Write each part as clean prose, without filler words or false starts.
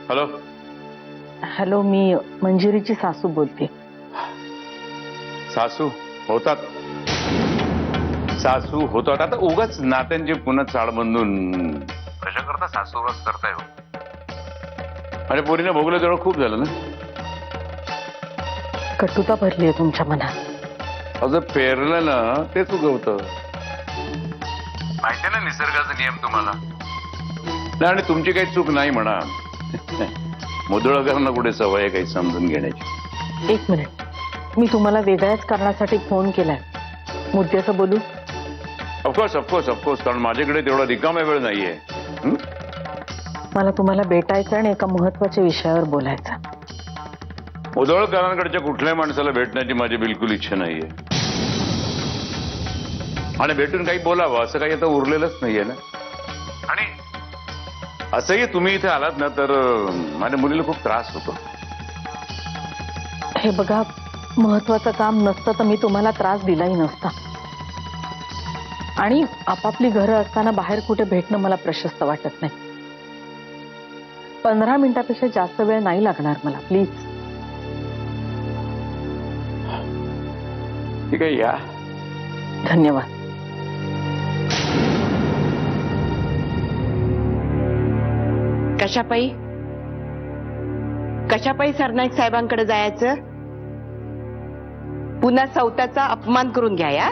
Hello hello, मी मंजिरीची सासू बोलते. सासू होतात, सासू होतात. आता उगाच नात्यांची पुन्हा चाळ बांधून कशा करता सासूरच करताय हो. आणि पोरीने भोगलं तेवढं खूप झालं ना. कटुता भरली आहे तुमच्या मनात. अजून पेरलं ना तेच उगवतं. माहिती ना निसर्गाचा नियम तुम्हाला. नाही, आणि तुमची काही चूक नाही म्हणा. मुदळकरांना कुठे सवय आहे काही समजून घेण्याची. एक मिनिट, मी तुम्हाला वेगळ्याच कारणासाठी फोन केलाय. मुद्द्याचं बोलू? ऑफकोर्स ऑफकोर्स ऑफकोर्स, कारण माझ्याकडे तेवढा रिकामा वेळ नाहीये. मला तुम्हाला भेटायचं आणि एका महत्वाच्या विषयावर बोलायचं. मुदळकरांकडच्या कुठल्याही माणसाला भेटण्याची माझी बिलकुल इच्छा नाहीये. आणि भेटून काही बोलावं असं काही आता उरलेलंच नाहीये ना. आणि असंही तुम्ही इथे आलात ना तर माझ्या मुलीला खूप त्रास होतो. हे बघा, महत्वाचं काम नसतं तर मी तुम्हाला त्रास दिलाही नसता. आणि आपापली घरं असताना बाहेर कुठे भेटणं मला प्रशस्त वाटत नाही. 15 मिनिटापेक्षा जास्त वेळ नाही लागणार मला, प्लीज. ठीक आहे, या. धन्यवाद. कशापायी सरनाईक साहेबांकडे जायचं? पुन्हा सौत्याचा अपमान करून घ्या या.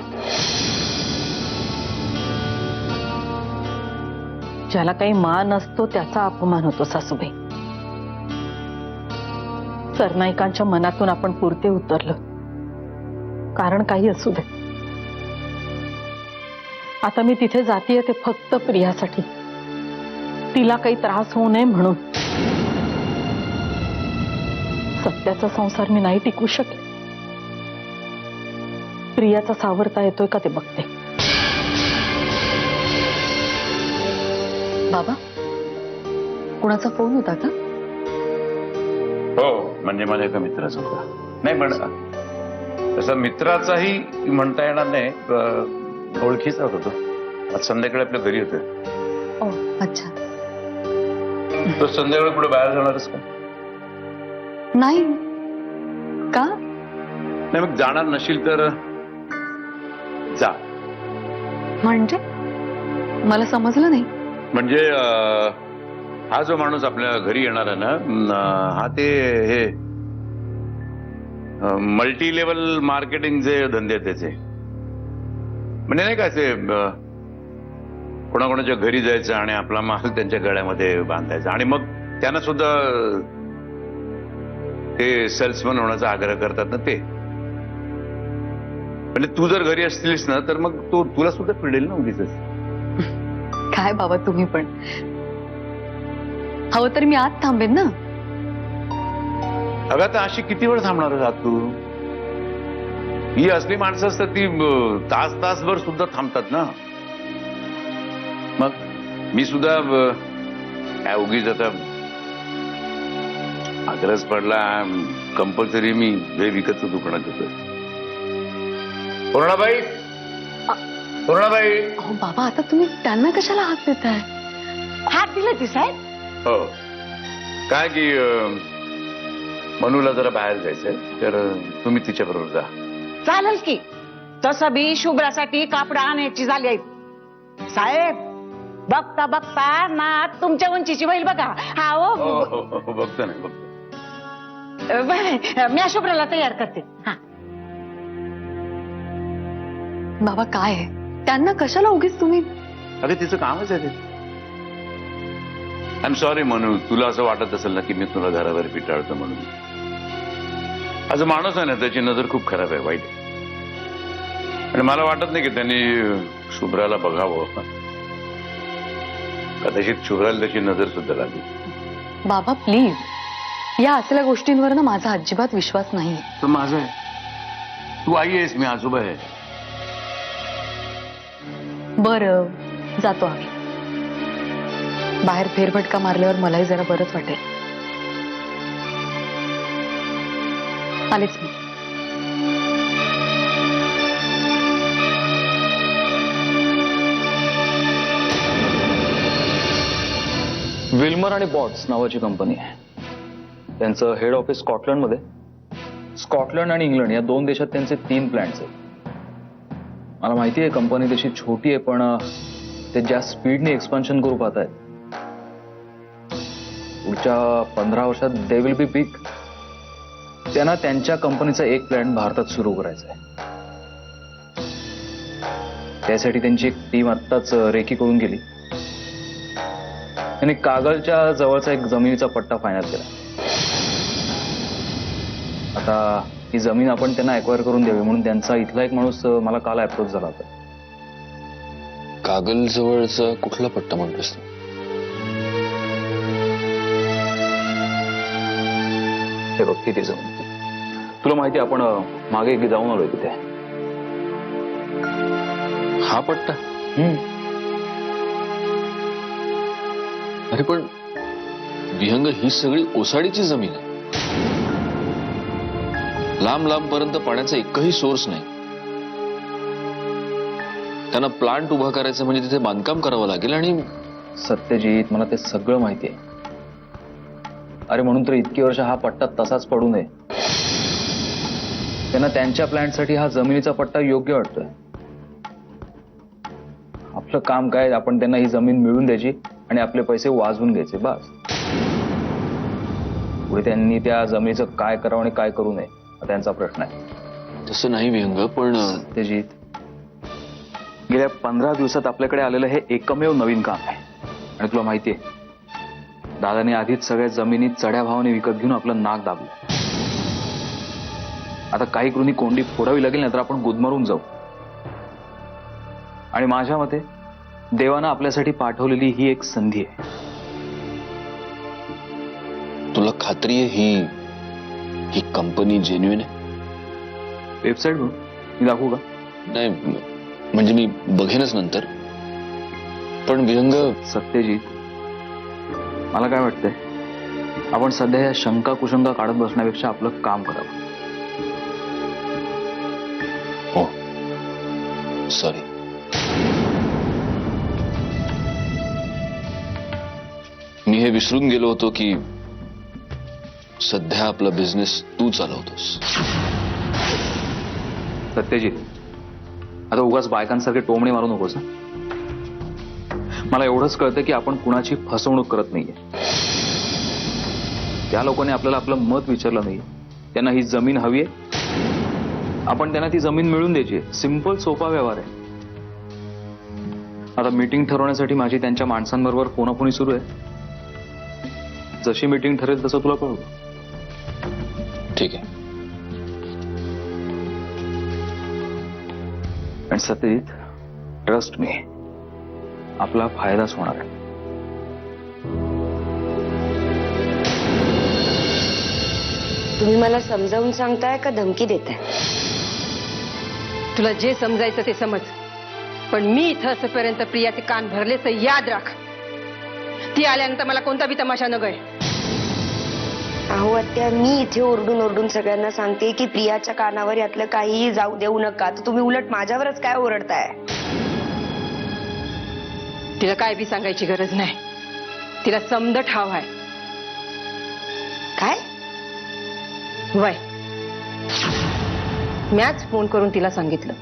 ज्याला काही मान असतो त्याचा अपमान होतो सासूबाई. सरनाईकांच्या मनातून आपण पुरते उतरलो, कारण काही असू दे. आता मी तिथे जातीये ते फक्त प्रियासाठी, तिला काही त्रास होऊ नये म्हणून. सत्याचा संसार मी नाही टिकू शकेल. प्रियाचा सावरता येतोय का ते बघते. बाबा, कुणाचा फोन होता का? हो, म्हणजे माझ्या एका मित्राचा होता. नाही पण तसा मित्राचाही म्हणता येणार नाही, ओळखीचा होतो. आज संध्याकाळी आपल्या घरी होते. ओ, अच्छा. तो संध्याकाळी पुढे बाहेर जाणारच का? नाही. का? नाही, मग जाणार नशील तर जा. म्हणजे मला समजलं नाही. म्हणजे हा जो माणूस आपल्या घरी येणार आहे ना, हा ते हे मल्टी लेवल मार्केटिंगचे धंदे आहेत त्याचे. म्हणजे नाही का ते कोणाकोणाच्या घरी जायचं आणि आपला माल त्यांच्या गळ्यामध्ये बांधायचा आणि मग त्यांना सुद्धा ते सेल्समन होण्याचा आग्रह करतात ना ते. म्हणजे तू जर घरी असलीस ना तर मग तो तुला सुद्धा पिडेल ना उगीच. काय बाबा तुम्ही पण. हवं तर मी आत थांबेन ना. अगं आता अशी किती वेळ थांबणार आहात तू? ही असली माणसं असतात ती तासभर सुद्धा थांबतात ना. मग मी सुद्धा काय उगीच आता आग्रह पडला कंपल्सरी मी हे विकतचं दुकानात येतो. पूर्णाबाई, पूर्णाबाई. अहो बाबा, आता तुम्ही त्यांना कशाला हात देताय? हात दिला ती साहेब? हो, काय की मनूला जरा बाहेर जायचंय तर तुम्ही तिच्या बरोबर जा. चालेल की. तसं बी शुभ्रासाठी कापड आणायची झाली आहेत साहेब. बघता बघता ना तुमच्या उंचीची बैल बघा. हा हो हो, हो हो, बघतो नाही बघतो. मी शुभ्राला तयार करते. हा बाबा काय आहे? त्यांना कशाला उगीच तुम्ही. अरे तिचं कामच आहे ते. आय एम सॉरी मनू, तुला असं वाटत असेल ना की मी तुला घरावर पिटाळतो म्हणून. असं माणूस आहे ना, त्याची नजर खूप खराब आहे, वाईट आहे. आणि मला वाटत नाही की त्यांनी शुभ्राला बघावं. कदाचित शुभ्राला त्याची नजर सुद्धा लागली. बाबा प्लीज, या असल्या गोष्टींवर ना माझा अजिबात विश्वास नाही. तर माझं आहे. तू आई आहेस, मी आजोबा आहे. बरं, जातो आम्ही. बाहेर फेरफटका मारल्यावर मलाही जरा बरंच वाटेल. आलेच मी. विल्मर आणि बॉट्स नावाची कंपनी आहे. त्यांचं हेड ऑफिस स्कॉटलंडमध्ये. स्कॉटलंड आणि इंग्लंड या 2 देशात त्यांचे 3 प्लॅन्ट्स आहेत. मला माहिती आहे कंपनी तशी छोटी आहे, पण ते ज्या स्पीडने एक्सपान्शन करू पाहत आहेत, पुढच्या 15 वर्षात दे विल बी बिग. त्यांना त्यांच्या कंपनीचा एक प्लॅन्ट भारतात सुरू करायचा आहे. त्यासाठी त्यांची एक टीम आत्ताच रेकी करून गेली. त्यांनी कागलच्या जवळचा एक जमिनीचा पट्टा फायनल केला. आता ही जमीन आपण त्यांना अक्वायर करून द्यावी म्हणून त्यांचा इथला एक माणूस मला काल अप्रोच झाला होता. कागल जवळचा कुठला पट्टा म्हणतोस तू? हे बघ किती जमीन. तुला माहिती आपण मागे एकदा जाऊन आलोय तिथे. हा पट्टा? अरे पण विहंग ही सगळी ओसाडीची जमीन आहे. लांब लांब पर्यंत पाण्याचा एकही सोर्स नाही. त्यांना प्लांट उभा करायचं म्हणजे तिथे बांधकाम करावं लागेल. आणि सत्यजित, मला ते सगळं माहिती आहे. अरे म्हणून तर इतकी वर्ष हा पट्टा तसाच पडू नये. त्यांना त्यांच्या प्लॅन्टसाठी हा जमिनीचा पट्टा योग्य वाटतोय. आपलं काम काय, आपण त्यांना ही जमीन मिळवून द्यायची आणि आपले पैसे वाजवून घ्यायचे, बस. पुढे त्यांनी त्या जमिनीचं काय करावं आणि काय करू नये हा त्यांचा प्रश्न आहे. तसं नाही विहंग, पण सत्यजित, गेल्या 15 दिवसात आपल्याकडे आलेलं हे एकमेव नवीन काम आहे. आणि तुला माहिती आहे, दादाने आधीच सगळ्या जमिनी चढ्या भावाने विकत घेऊन आपलं नाक दाबलं. आता काही कृणी कोंडी फोडावी लागेल, नाहीतर आपण गुदमरून जाऊ. आणि माझ्या मते देवानं आपल्यासाठी पाठवलेली ही एक संधी आहे. तुला खात्री आहे ही कंपनी जेन्युइन आहे? वेबसाईट बघ, मी दाखवू का? नाही म्हणजे मी बघेनच नंतर. पण विहंग, सत्यजित, मला काय वाटतंय, आपण सध्या या शंका कुशंका काढत बसण्यापेक्षा आपलं काम करावं. हो सॉरी. मी हे विसरून गेलो होतो की सध्या आपला बिझनेस तू चालवतोस. सत्यजित, आता उगाच बायकांसारखे टोमणे मारू नकोस. मला एवढंच कळतं की आपण कुणाची फसवणूक करत नाहीये. त्या लोकांनी आपल्याला आपलं मत विचारलं नाही. त्यांना ही जमीन हवी आहे, आपण त्यांना ती जमीन मिळवून द्यायची. सिंपल, सोपा व्यवहार आहे. आता मीटिंग ठरवण्यासाठी माझी त्यांच्या माणसांबरोबर फोनाफोनी सुरू आहे. जशी मीटिंग ठरेल तसं तुला कळवतो. ठीक आहे. आणि सत्यजित, ट्रस्ट मी, आपला फायदाच होणार आहे. तुम्ही मला समजावून सांगताय का धमकी देताय? तुला जे समजायचं ते समज, पण मी इथं असेपर्यंत प्रियाचे कान भरले तर याद राख, ती आल्यानंतर मला कोणता बी तमाशा न गळे. अहो आत्या, मी इथे ओरडून ओरडून सगळ्यांना सांगते की प्रियाच्या कानावर यातलं काहीही जाऊ देऊ नका, तर तुम्ही उलट माझ्यावरच काय ओरडताय? तिला काय बी सांगायची गरज नाही. तिला समद ठाव आहे. काय? वय मॅच फोन करून तिला सांगितलं,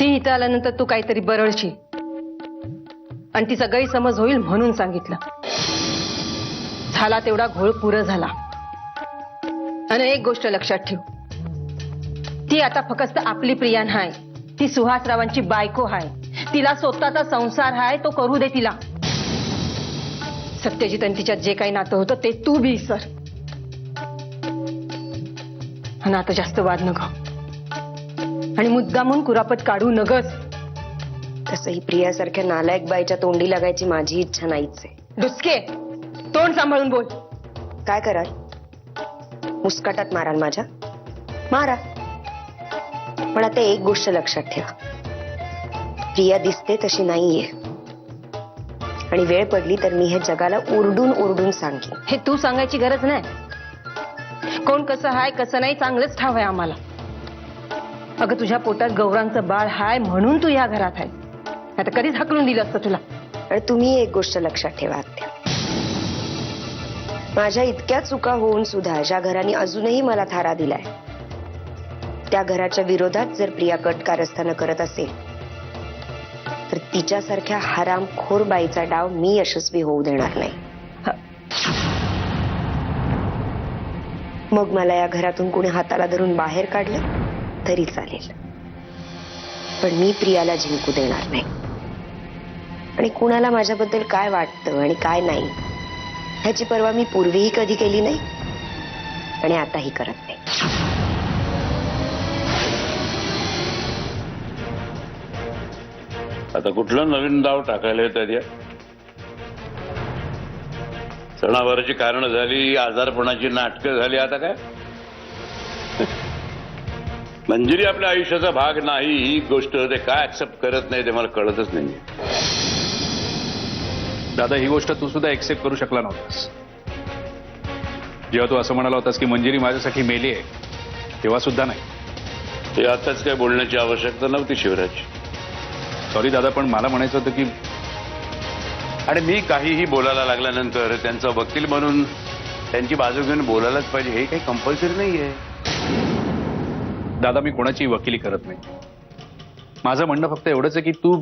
ती इथं आल्यानंतर तू काहीतरी बरळशी आणि तिचा गैरसमज होईल म्हणून सांगितलं. झाला तेवढा घोळ पुरं झाला. आणि एक गोष्ट लक्षात ठेव, ती आता फक्त आपली प्रिया नाही, ती सुहासरावांची बायको आहे. तिला स्वतःचा संसार आहे, तो करू दे तिला. सत्यजित आणि तिच्यात जे काही नातं होतं ते तू बी विसर. आणि आता जास्त वाद नग आणि मुद्दामून कुरापत काढू नगस. तसंही प्रियासारख्या नालायक बाईच्या तोंडी लागायची माझी इच्छा नाहीच आहे. डुसके, तोंड सांभाळून बोल. काय कराल? मुस्काटात माराल माझ्या? मारा. पण आता एक गोष्ट लक्षात ठेवा, प्रिया दिसते तशी नाहीये. आणि वेळ पडली तर मी हे जगाला ओरडून ओरडून सांगेन. हे तू सांगायची गरज नाही. कोण कसं हाय कसं नाही चांगलंच ठाव आहे आम्हाला. अगं तुझ्या पोटात गौरांचं बाळ हाय म्हणून तू या घरात आहे. आता कधीच हाकलून दिलं असतं तुला. आणि तुम्ही एक गोष्ट लक्षात ठेवा आत्या, माझ्या इतक्या चुका होऊन सुद्धा ज्या घराने अजूनही मला थारा दिलाय त्या घराच्या विरोधात जर प्रिया कट कारस्थानं करत असेल तर तिच्यासारख्या हरामखोर बाईचा डाव मी यशस्वी होऊ देणार नाही. मग मला या घरातून कुणी हाताला धरून बाहेर काढलं तरी चालेल, पण मी प्रियाला जिंकू देणार नाही. आणि कुणाला माझ्याबद्दल काय वाटतं आणि काय नाही ह्याची पर्वा मी पूर्वीही कधी केली नाही आणि आताही करत नाही. आता कुठलं नवीन डाव टाकायला येतात या? सणावाराची कारणं झाली, आजारपणाची नाटकं झाली, आता काय? मंजिरी आपल्या आयुष्याचा भाग नाही ही गोष्ट ते काय ऍक्सेप्ट करत नाही ते मला कळतच नाही. दादा, ही गोष्ट तू सुद्धा एक्सेप्ट करू शकला नव्हतास. जेव्हा तू असं म्हणाला होतास की मंजिरी माझ्यासाठी मेली आहे, तेव्हा सुद्धा नाही. ते आताच काय बोलण्याची आवश्यकता नव्हती शिवराज. सॉरी दादा, पण मला म्हणायचं होतं की आणि मी काहीही बोलायला लागल्यानंतर त्यांचा वकील म्हणून त्यांची बाजू घेऊन बोलायलाच पाहिजे हे काही कंपल्सरी नाहीये. दादा, मी कोणाची वकिली करत नाही. माझं म्हणणं फक्त एवढंच आहे की तू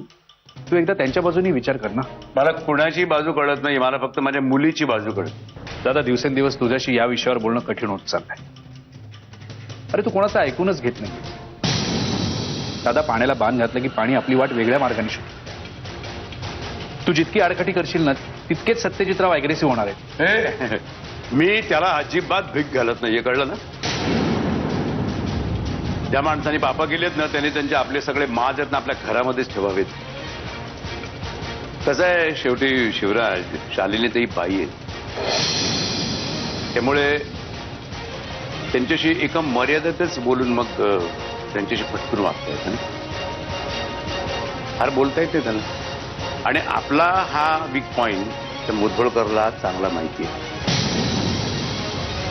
एकदा त्यांच्या बाजूनी विचार कर ना. मला कुणाची बाजू कळत नाही, मला फक्त माझ्या मुलीची बाजू कळत. दादा, दिवसेंदिवस तुझ्याशी या विषयावर बोलणं कठीण होत चाललंय. अरे, तू कोणाचं ऐकूनच घेत नाही. दादा, पाण्याला बांध घातलं की पाणी आपली वाट वेगळ्या मार्गाने शोधतं. तू जितकी आडकाठी करशील ना तितकेच सत्यजितराव अग्रेसिव्ह होणार आहे. मी त्याला अजिबात भीक घालत नाहीये, कळलं ना? ज्या माणसाने पापा केलेत ना त्यांनी त्यांचे आपले सगळे माज आहेत ना आपल्या घरामध्येच ठेवावेत. कसं आहे, शेवटी शिवराज, शालिनी तरी बाई आहे, त्यामुळे त्यांच्याशी एका मर्यादेतच बोलून मग त्यांच्याशी पटकून वागता येतं. फार बोलता येते त्यांना. आणि आपला हा वीक पॉइंट त्या मुधोळकरला चांगला माहिती आहे,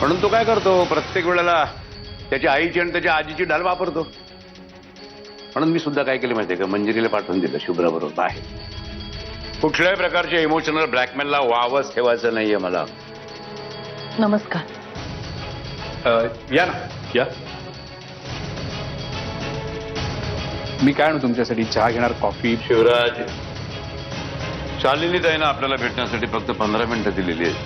म्हणून तो काय करतो, प्रत्येक वेळेला त्याच्या आईची आणि त्याच्या आजीची डाल वापरतो. म्हणून मी सुद्धा काय केलं माहितीये का, मंजिरीला पाठवून दिलं शुभ्राबरोबर बाहेर. कुठल्याही प्रकारच्या इमोशनल ब्लॅकमेलला वावच ठेवायचं नाहीये मला. नमस्कार. या ना, या. मी काय आणू तुमच्यासाठी? चहा घेणार, कॉफी? शिवराज, शालिनीत आहे ना आपल्याला भेटण्यासाठी फक्त 15 मिनिटं दिलेली आहेत.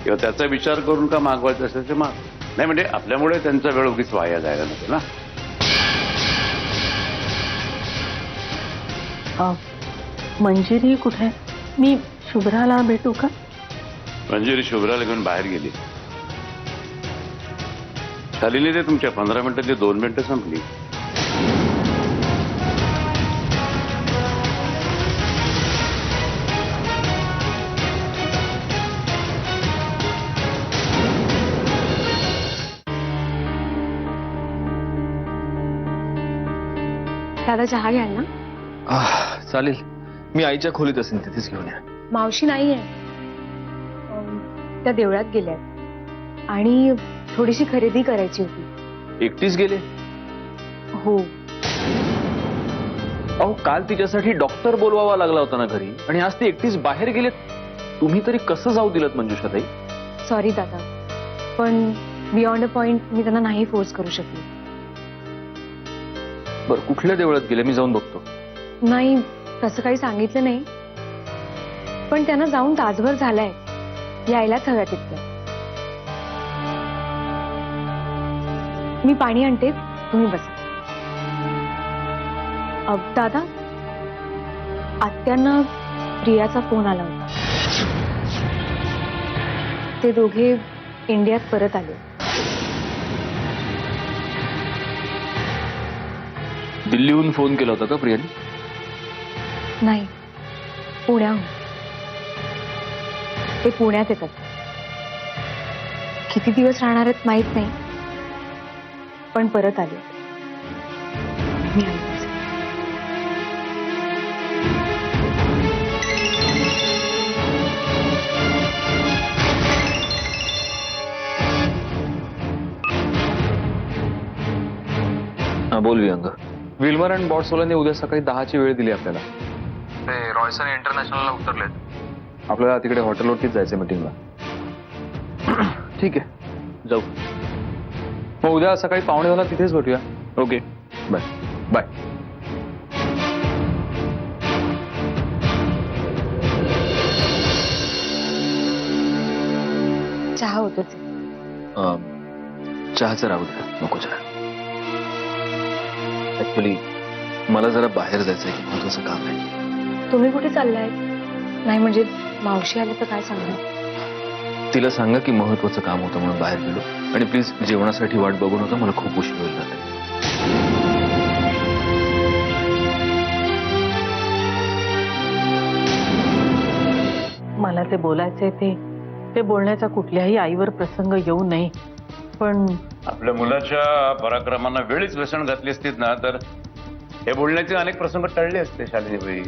किंवा त्याचा विचार करून का मागवायचं असेल ते माग. नाही म्हणजे आपल्यामुळे त्यांचा वेळ उगीच वाया जायला नको ना. मंजिरी कुठे? मी शुभ्राला भेटू का? मंजिरी शुभ्राला घेऊन बाहेर गेली. शालिनी ते तुमच्या 15 मिनिटातली 2 मिनिटं संपली. दादा, चहा घ्याल ना? चालेल, मी आईच्या खोलीत असेल, तिथेच घेऊन या. मावशी नाहीये, त्या देवळात गेल्यात आणि थोडीशी खरेदी करायची होती. एकटीच गेले? हो. अहो, काल तिच्यासाठी डॉक्टर बोलवावा लागला होता ना घरी, आणि आज ती एकटीच बाहेर गेलेत. तुम्ही तरी कसं जाऊ दिलत मंजुषाताई? सॉरी दादा, पण बियॉन्ड अ पॉइंट मी त्यांना नाही फोर्स करू शकले. बरं, कुठल्या देवळात गेले? मी जाऊन बघतो. नाही, तसं काही सांगितलं नाही, पण त्यांना जाऊन तासभर झालाय, यायलाच हव्या तिथं. मी पाणी आणते, तुम्ही बसा. दादा, आत्यांना प्रियाचा फोन आला होता. ते दोघे इंडियात परत आले. दिल्लीहून फोन केला होता का प्रियाने? नाही, पुण्याहून. ते पुण्यात येतात. किती दिवस राहणार आहेत माहित नाही, पण परत आले. मी आले. हा, बोल विहंग. विल्मर अँड बॉट्सवालांनी उद्या सकाळी 10ची वेळ दिली आपल्याला. ते रॉयसन इंटरनॅशनलला उतरलेत. आपल्याला तिकडे हॉटेलवरतीच जायचं मीटिंगला. ठीक आहे, जाऊ. मग उद्या सकाळी 9:15 तिथेच भेटूया. Okay, bye bye. चहा होतोच. चहाचं राहू द्या, नको चहा. ऍक्च्युली मला जरा बाहेर जायचं आहे, महत्वाचं काम आहे. तुम्ही कुठे चाललाय? नाही म्हणजे मावशी आले तर काय सांगणार? तिला सांगा की महत्वाचं काम होतं म्हणून बाहेर गेलो, आणि प्लीज जेवणासाठी वाट बघू नका, मला खूप उशीर होईल जाते. मला ते बोलायचे ते बोलण्याचा कुठल्याही आईवर प्रसंग येऊ नये, पण आपल्या मुलाच्या पराक्रमांना वेळीच व्यसन घातली असतीत ना तर हे बोलण्याचे अनेक प्रसंग टळले असते. शालिनीबाई,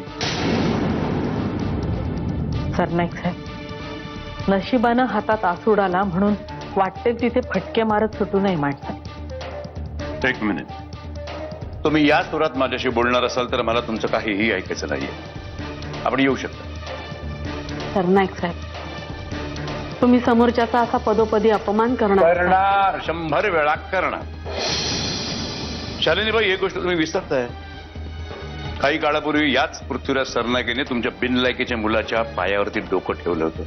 सरनाईक साहेब, नशिबानं हातात आसूड आला म्हणून वाटते तिथे फटके मारत सुटू नये माणसात. एक मिनिट, तुम्ही या सुरात माझ्याशी बोलणार असाल तर मला तुमचं काहीही ऐकायचं नाहीये. आपण येऊ शकता. सरनाईक साहेब, तुम्ही समोरच्याचा असा पदोपदी अपमान करणार. 100 वेळा करणार. शालिनीबाई, एक गोष्ट तुम्ही विसरताय. काही काळापूर्वी याच पृथ्वीराज सरनाईकेने तुमच्या बिनलायकीच्या मुलाच्या पायावरती डोकं ठेवलं होतं,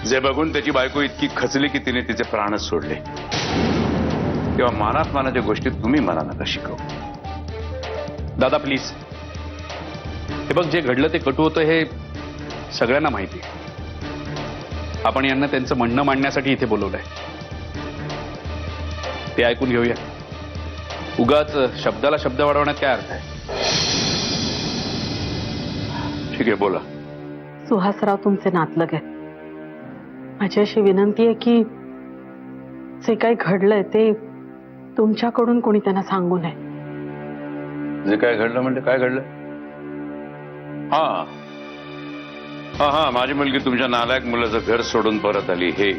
जे बघून त्याची बायको इतकी खचली की तिने तिचे प्राणच सोडले. तेव्हा मानात मानाच्या गोष्टी तुम्ही मला नका शिकवू. दादा प्लीज, हे बघ, जे घडलं ते कटू होतं हे सगळ्यांना माहिती आहे. आपण यांना त्यांचं म्हणणं मांडण्यासाठी इथे बोलवलंय. ते ऐकून घेऊया. उगाच शब्दाला शब्द वाढवण्यात काय अर्थ आहे? ठीक आहे, बोला. सुहासराव तुमचे नातलग आहेत. माझी अशी विनंती आहे की जे काही घडलंय ते तुमच्याकडून कोणी त्यांना सांगू नये. जे काय घडलं म्हणजे काय घडलं? हा हा हा माझी मुलगी तुमच्या नालायक मुलाचं घर सोडून परत आली हे.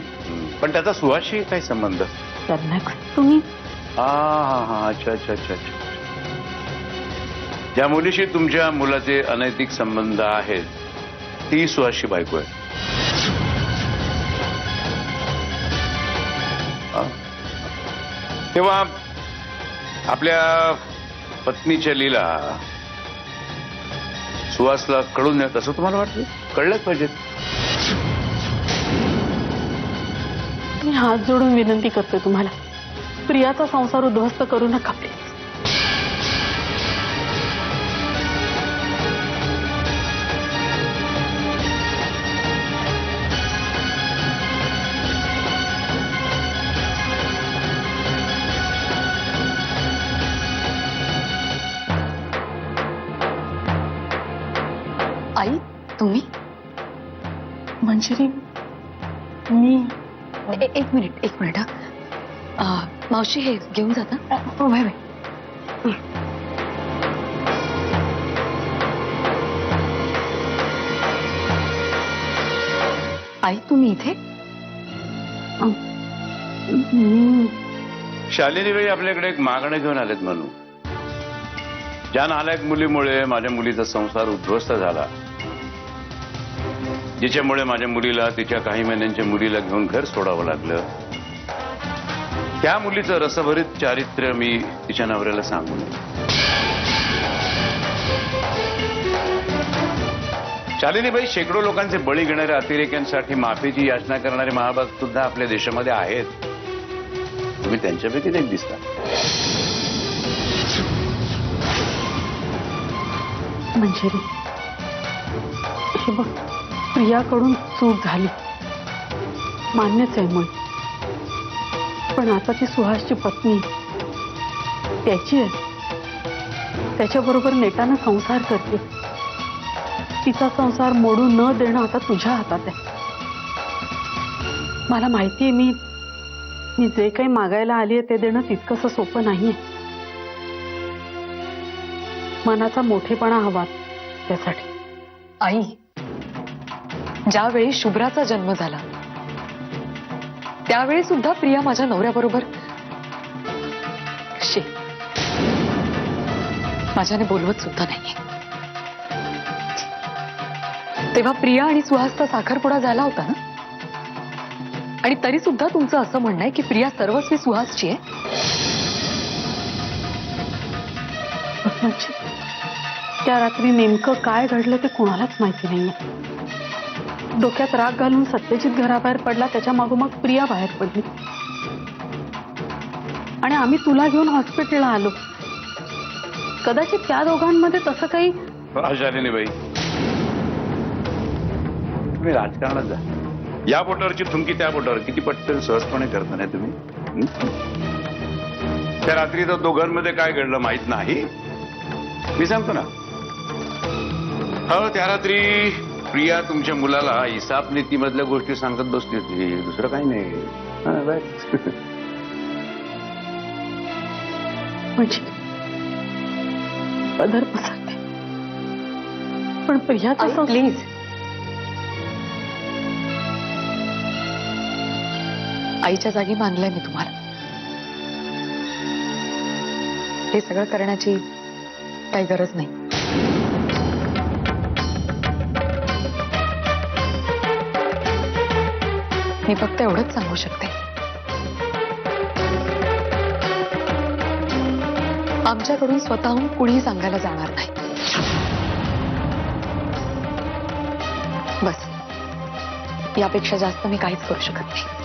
पण त्याचा सुहासशी काय संबंध? सरनाईक, तुम्ही हा हा हा अच्छा अच्छा अच्छा अच्छा. ज्या मुलीशी तुमच्या मुलाचे अनैतिक संबंध आहेत ती सुहासची बायको आहे. तेव्हा आपल्या पत्नीच्या लीला सुहासला कळून नये असं तुम्हाला वाटतं? कळलंच पाहिजे. मी हात जोडून विनंती करते तुम्हाला, प्रियाचा संसार उद्ध्वस्त करू नका प्लीज. आई, तुम्ही? मंजिरी, मी एक मिनिट हा. मावशी हे घेऊन जाता? हो बाय बाय. आई, तुम्ही इथे? शालिनीबाई आपल्याकडे एक मागणं घेऊन आलेत म्हणून. ज्या नालायक मुलीमुळे माझ्या मुलीचा संसार उद्ध्वस्त झाला, जिच्यामुळे माझ्या मुलीला तिच्या काही महिन्यांच्या मुलीला घेऊन घर सोडावं लागलं, त्या मुलीचं रसभरीत चारित्र्य मी तिच्या नवऱ्याला सांगून. शालिनीबाई, शेकडो लोकांचे बळी घेणाऱ्या अतिरेक्यांसाठी माफीची याचना करणारे महाभक्त सुद्धा आपल्या देशामध्ये आहेत. तुम्ही त्यांच्यापैकीच एक दिसता. मंजिरी, हे बघ, प्रियाकडून चूक झाली, मान्यच आहे मग. पण आता ती सुहासची पत्नी त्याची आहे, त्याच्याबरोबर नेटानं संसार करते. तिचा संसार मोडू न देणं आता तुझ्या हातात आहे. मला माहितीये, मी जे काही मागायला आली आहे ते देणं तितकंसं सोपं नाहीये. मनाचा मोठेपणा हवा त्यासाठी. आई, ज्यावेळी शुभ्राचा जन्म झाला त्यावेळी सुद्धा प्रिया माझ्या नवऱ्याबरोबर माझ्याने बोलवत सुद्धा नाहीये. तेव्हा प्रिया आणि सुहासचा साखरपुडा झाला होता ना? आणि तरी सुद्धा तुमचं असं म्हणणं आहे की प्रिया सर्वस्वी सुहासची आहे. म्हणजे त्या रात्री नेमकं काय घडलं ते कोणालाच माहिती नाहीये. डोक्यात राग घालून सत्यजित घराबाहेर पडला, त्याच्या मागोमाग प्रिया बाहेर पडली आणि आम्ही तुला घेऊन हॉस्पिटलला आलो. कदाचित त्या दोघांमध्ये तसं काही शालिनी बाई, तुम्ही राजकारणात जा. या बोटावरची थुंकी त्या बोटावर किती पटकन सहजपणे करता नाही तुम्ही. त्या रात्री तर दोघांमध्ये काय घडलं माहित नाही. मी सांगतो ना. हो, त्या रात्री प्रिया तुमच्या मुलाला हिसाब नीतीमधल्या गोष्टी सांगत बसली होती, दुसरं काही नाही. हा, बस. म्हणजे पदर पसरते, पण प्रियाचं प्लीज, आईच्या जागी मानलंय मी तुम्हाला. हे सगळं करण्याची काही गरज नाही. मी फक्त एवढंच सांगू शकते, आमच्याकडून स्वतःहून कुणीही सांगायला जाणार नाही. बस, यापेक्षा जास्त मी काहीच करू शकत नाही.